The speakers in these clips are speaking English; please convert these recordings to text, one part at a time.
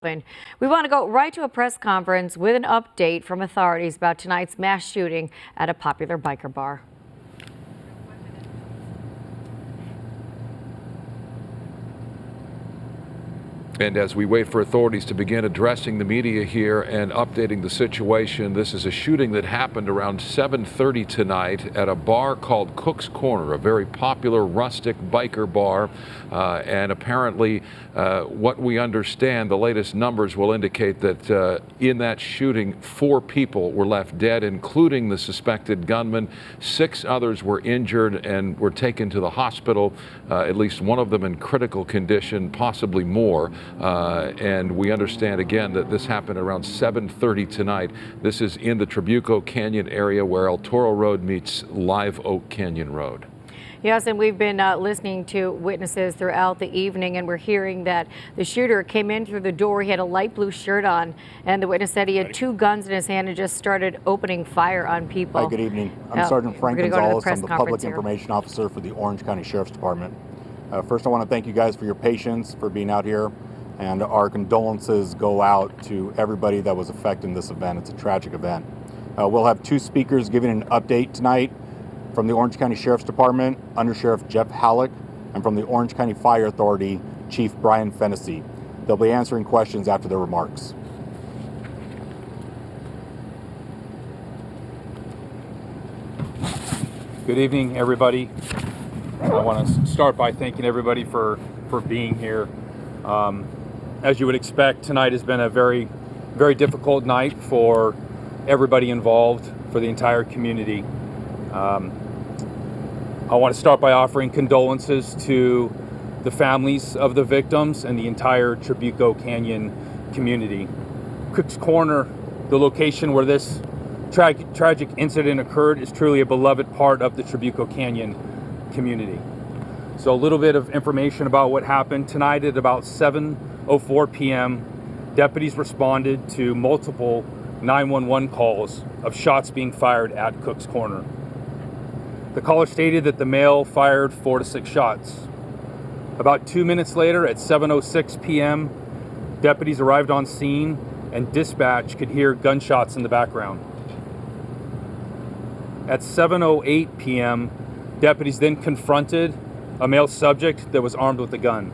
We want to go right to a press conference with an update from authorities about tonight's mass shooting at a popular biker bar. And as we wait for authorities to begin addressing the media here and updating the situation, this is a shooting that happened around 7:30 tonight at a bar called Cook's Corner, a very popular rustic biker bar. And apparently, what we understand, the latest numbers will indicate that in that shooting, 4 people were left dead, including the suspected gunman. 6 others were injured and were taken to the hospital, at least one of them in critical condition, possibly more. And we understand again that this happened around 7:30 tonight. This is in the Trabuco Canyon area where El Toro Road meets Live Oak Canyon Road. Yes, and we've been listening to witnesses throughout the evening, and we're hearing that the shooter came in through the door. He had a light blue shirt on, and the witness said he had 2 guns in his hand and just started opening fire on people. Hi, good evening. I'm Sergeant Frank Gonzalez. I'm the Public Information Officer for the Orange County Sheriff's Department. First, I want to thank you guys for your patience, for being out here, and our condolences go out to everybody that was affected in this event. It's a tragic event. We'll have 2 speakers giving an update tonight. From the Orange County Sheriff's Department, Under Sheriff Jeff Halleck, and from the Orange County Fire Authority, Chief Brian Fennessy. They'll be answering questions after their remarks. Good evening, everybody. I want to start by thanking everybody for being here. As you would expect, tonight has been a very, very difficult night for everybody involved, for the entire community. I want to start by offering condolences to the families of the victims and the entire Trabuco Canyon community. Cook's Corner, the location where this tragic incident occurred, is truly a beloved part of the Trabuco Canyon community. So a little bit of information about what happened tonight. At about 7:04 p.m., deputies responded to multiple 911 calls of shots being fired at Cook's Corner. The caller stated that the male fired 4 to 6 shots. About 2 minutes later, at 7:06 p.m., deputies arrived on scene and dispatch could hear gunshots in the background. At 7:08 p.m., deputies then confronted a male subject that was armed with a gun.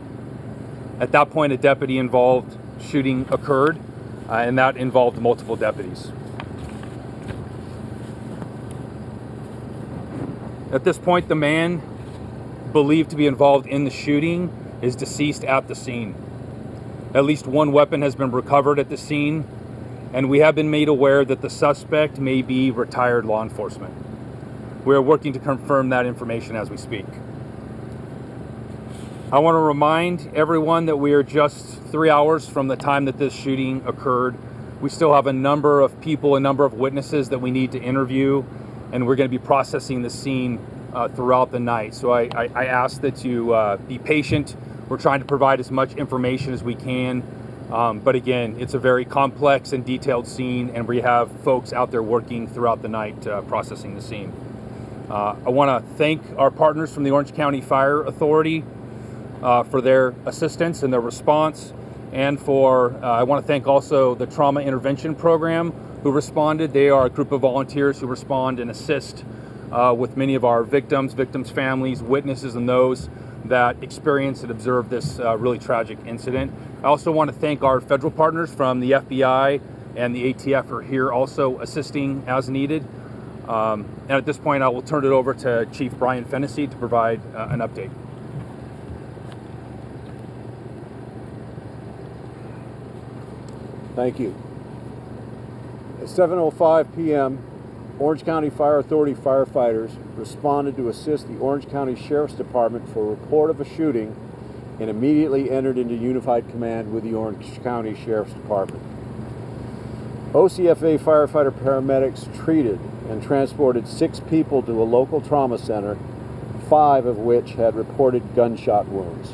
At that point, a deputy-involved shooting occurred, and that involved multiple deputies. At this point, the man believed to be involved in the shooting is deceased at the scene. At least 1 weapon has been recovered at the scene, and we have been made aware that the suspect may be retired law enforcement. We are working to confirm that information as we speak. I want to remind everyone that we are just 3 hours from the time that this shooting occurred. We still have a number of people, a number of witnesses that we need to interview, and we're going to be processing the scene throughout the night. So I ask that you be patient. We're trying to provide as much information as we can. But again, it's a very complex and detailed scene, and we have folks out there working throughout the night processing the scene. I want to thank our partners from the Orange County Fire Authority for their assistance and their response. And I want to thank also the Trauma Intervention Program who responded. They are a group of volunteers who respond and assist with many of our victims' families, witnesses, and those that experienced and observed this really tragic incident. I also want to thank our federal partners from the FBI and the ATF who are here also assisting as needed. And at this point, I will turn it over to Chief Brian Fennessy to provide an update. Thank you. At 7:05 p.m., Orange County Fire Authority firefighters responded to assist the Orange County Sheriff's Department for a report of a shooting and immediately entered into unified command with the Orange County Sheriff's Department. OCFA firefighter paramedics treated and transported 6 people to a local trauma center, 5 of which had reported gunshot wounds.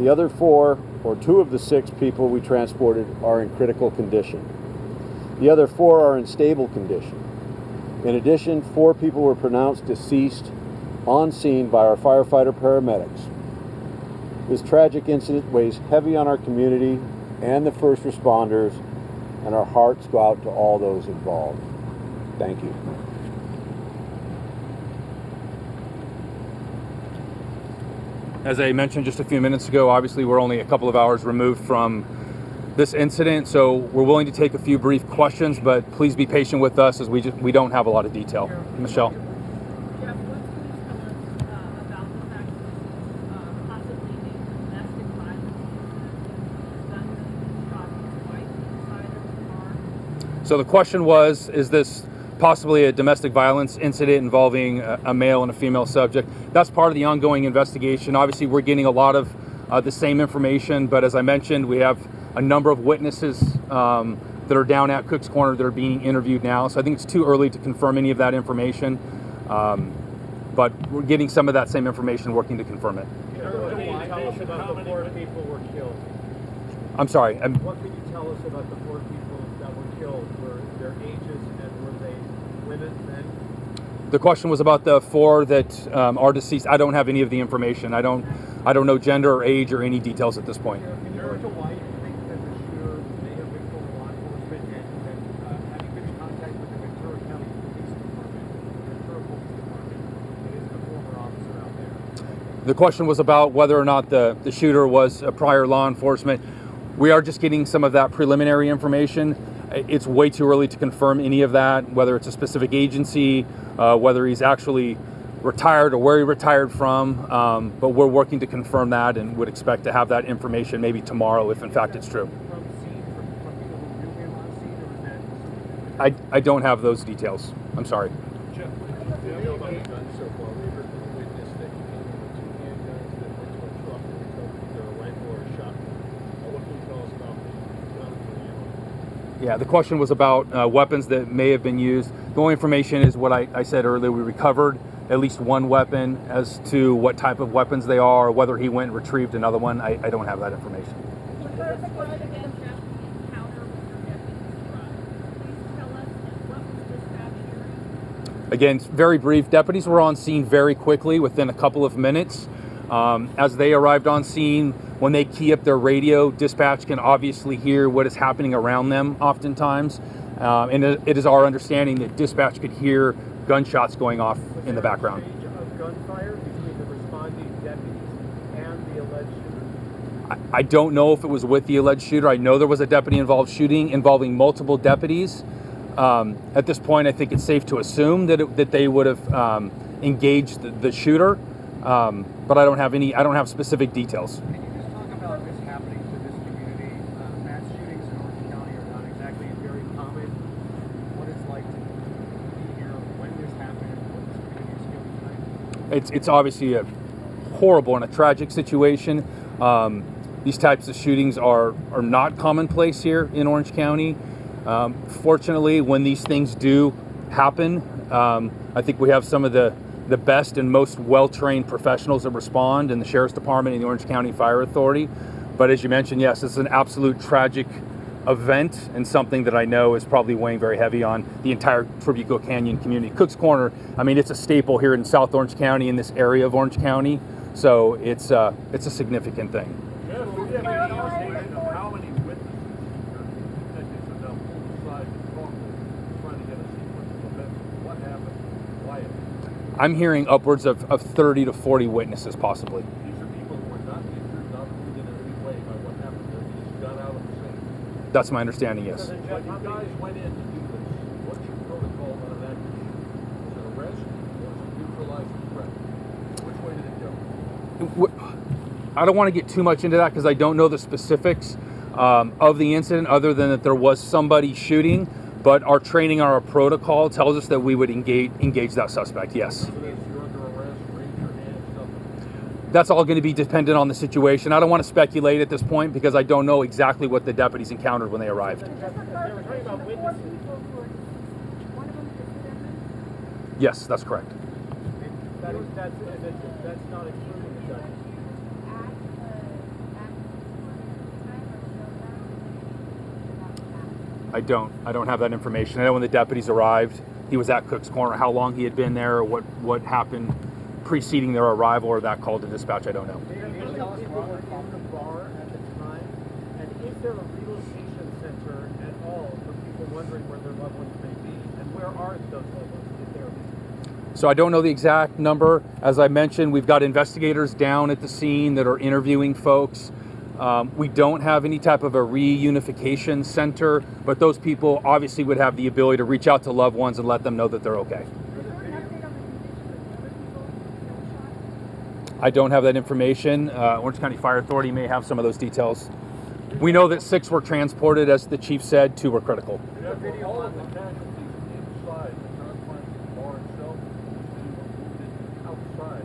The other 4, or 2 of the 6 people we transported, are in critical condition. The other 4 are in stable condition. In addition, 4 people were pronounced deceased on scene by our firefighter paramedics. This tragic incident weighs heavy on our community and the first responders, and our hearts go out to all those involved. Thank you. As I mentioned just a few minutes ago, obviously we're only a couple of hours removed from this incident, so we're willing to take a few brief questions, but please be patient with us as we don't have a lot of detail. Michelle. Jeff, what's going to tell us about the fact that this is possibly a domestic violence incident? Gun shot his wife inside of the car? So the question was, is this possibly a domestic violence incident involving a male and a female subject? That's part of the ongoing investigation. Obviously, we're getting a lot of the same information, but as I mentioned, we have a number of witnesses that are down at Cook's Corner that are being interviewed now. So I think it's too early to confirm any of that information, but we're getting some of that same information, working to confirm it. What can you tell us about the 4 people were killed? I'm sorry. What can you tell us about the 4 people that were killed? Were their ages and were they women, men? The question was about the 4 that are deceased. I don't have any of the information. I don't know gender or age or any details at this point. Can you go into why you think that the shooter may have been from law enforcement and having been in contact with the Ventura County Police Department, Ventura Police Department, and is the former officer out there? The question was about whether or not the shooter was a prior law enforcement. We are just getting some of that preliminary information. It's way too early to confirm any of that, whether it's a specific agency, whether he's actually retired or where he retired from. But we're working to confirm that and would expect to have that information maybe tomorrow if in fact it's true. From scene, from people who knew him on scene, or was that? I don't have those details. I'm sorry. Jeff, what do you know about the guns so far? We heard from a witness that he came in with 2 handguns that went to a truck and recovered either a rifle or a shotgun. What can you tell us about the guns and ammo? Yeah, the question was about weapons that may have been used. The only information is what I said earlier. We recovered at least 1 weapon. As to what type of weapons they are, or whether he went and retrieved another one, I don't have that information. Can you describe again, Jeff, the encounter with your deputy's truck? Please tell us, and what was dispatched during? Again, very brief. Deputies were on scene very quickly, within a couple of minutes. As they arrived on scene, when they key up their radio, dispatch can obviously hear what is happening around them oftentimes. And it is our understanding that dispatch could hear gunshots going off in the background. Was there an exchange of gunfire between the responding deputies and the alleged shooter? I don't know if it was with the alleged shooter. I know there was a deputy involved shooting involving multiple deputies. At this point, I think it's safe to assume that they would have engaged the shooter, but I don't have specific details. Can you just talk about this happening to this community? Mass shootings in Orange County are not exactly very common. What it's like to be here when this happened, what this community is feeling tonight? It's obviously a horrible and a tragic situation. These types of shootings are not commonplace here in Orange County. Fortunately, when these things do happen, I think we have some of the best and most well-trained professionals that respond in the Sheriff's Department and the Orange County Fire Authority. But as you mentioned, yes, it's an absolute tragic event and something that I know is probably weighing very heavy on the entire Trabuco Canyon community. Cook's Corner, I mean, it's a staple here in South Orange County, in this area of Orange County, so it's a significant thing. Jeff, do you have any estimate of how many witnesses or detectives are now pulled aside to talk to, trying to get a sequence of events? What happened? Why it happened? I'm hearing upwards of 30 to 40 witnesses possibly. These are people who were not injured, not wounded in any way by what happened. They just got out of the scene. That's my understanding, yes. When you guys went in to do this, what's your protocol on that issue? Was it arrest or was it neutralize the threat? Which way did it go? I don't want to get too much into that because I don't know the specifics of the incident other than that there was somebody shooting, but our training, our protocol tells us that we would engage that suspect, yes. So you're under arrest, raise your hand, stuff like that. That's all going to be dependent on the situation. I don't want to speculate at this point because I don't know exactly what the deputies encountered when they arrived. Yes, that's correct. That's not including the guns. I don't have that information. I know when the deputies arrived, he was at Cook's Corner. How long he had been there, or what happened preceding their arrival, or that call to dispatch, I don't know. Can you tell us people were in the bar at the time? And if there a relocation center at all for people wondering where their loved ones may be? And where are those loved ones if they're missing? So I don't know the exact number. As I mentioned, we've got investigators down at the scene that are interviewing folks. We don't have any type of a reunification center, but those people obviously would have the ability to reach out to loved ones and let them know that they're okay. I don't have that information. Orange County Fire Authority may have some of those details. We know that 6 were transported, as the chief said, 2 were critical. All of the casualties inside the confines bar itself, outside.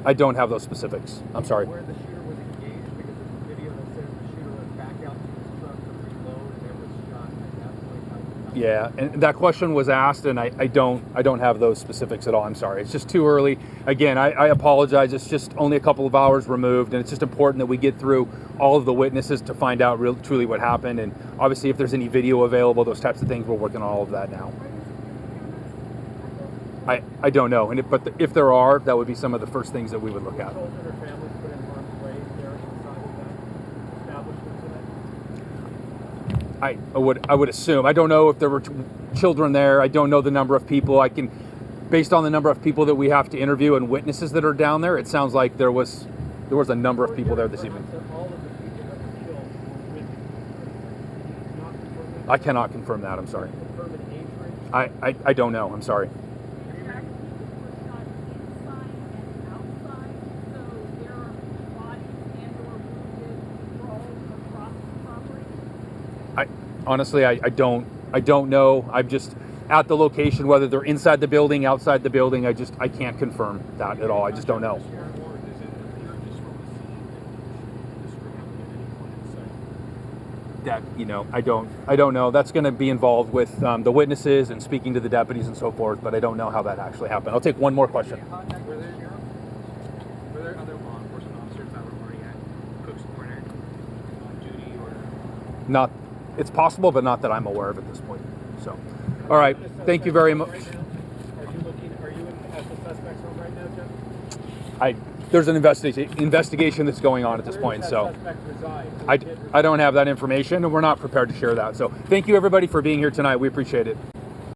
I don't have those specifics. I'm sorry. Where the shooter was engaged, because there's a video that says the shooter went back out to his truck to reload and there was shot at that point. Yeah, and that question was asked, and I don't have those specifics at all. I'm sorry. It's just too early. Again, I apologize. It's just only a couple of hours removed, and it's just important that we get through all of the witnesses to find out truly what happened. And obviously, if there's any video available, those types of things, we're working on all of that now. I don't know, but if there are, that would be some of the first things that we would look at. Children or families put in harm's way there inside of that establishment today? I would assume. I don't know if there were children there. I don't know the number of people. Based on the number of people that we have to interview and witnesses that are down there, it sounds like there was a number of people there this evening. All of the people that were killed were with not confirming. I cannot confirm that. I'm sorry. Confirm an age range? I don't know. I'm sorry. Honestly, I don't know. I'm just at the location, whether they're inside the building, outside the building. I can't confirm that at all. I just don't know. That, I don't know. That's going to be involved with the witnesses and speaking to the deputies and so forth, but I don't know how that actually happened. I'll take one more question. Were there other law enforcement officers that were already at Cook's Corner on duty or? Not, it's possible, but not that I'm aware of at this point. So, all right. Thank you very much. Are you at the suspect's home right now, Jeff? There's an investigation that's going on at this point, so I don't have that information, and we're not prepared to share that. So thank you, everybody, for being here tonight. We appreciate it.